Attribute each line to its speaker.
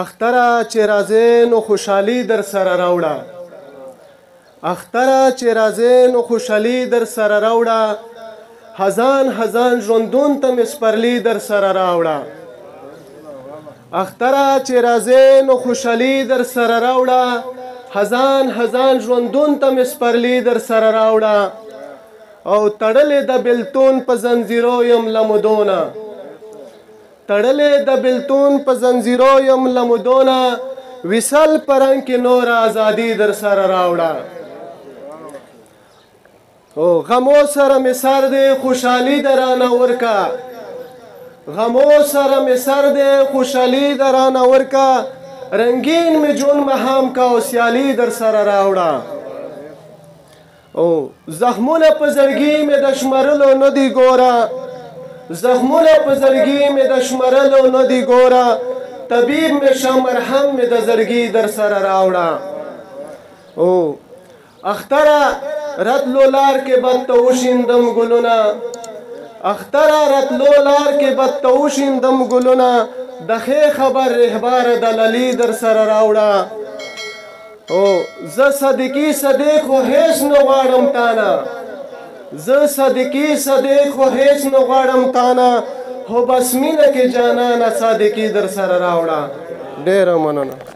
Speaker 1: اختره چې راځې نو خوشحالي در سره راوړه اختره چې راځې نو خوشحالي در سره راوړه هزان هزان ژوندون ته مې سپرلي در سره راوړه اختره چې راځې نو خوشحالي در سره راوړه هزان هزان ژوندون ته مې سپرلي در سره راوړه او تړلې د بلتون په زنځیرو یم له مودونه تړلې د بلتون په زنځیرو یم له مودونه وصل په رنګ کې نور ازادي در سره راوړه او غمو سره مې سر دی خوشحالي در رانه ورکه غمو سره مې سر دی خوشحالي در رانه ورکه رنگین مې جون مهام کا او سیالي در سره راوړه او زخمونه په زړګي مې د شمرلو نه دي ګوره زخمونه په زړګي مې د شمرلو نه دي ګوره طبیب مې شه مرهم مې د زړګي در سره راوړه او اختره رتلو لار کې بد ته وشیندم ګلونه اختره رتلو لار کې بد ته وشیندم ګلونه د ښې خبر رهبار دلالي در سره راوړه او زه صدیقي صدیق خو هیڅ نه غواړم تانه زه صدیقي صدیق خو هیڅ نه غواړم تانه خو بس مینه کې جانانه صادقي در سره راوړه ډېره مننه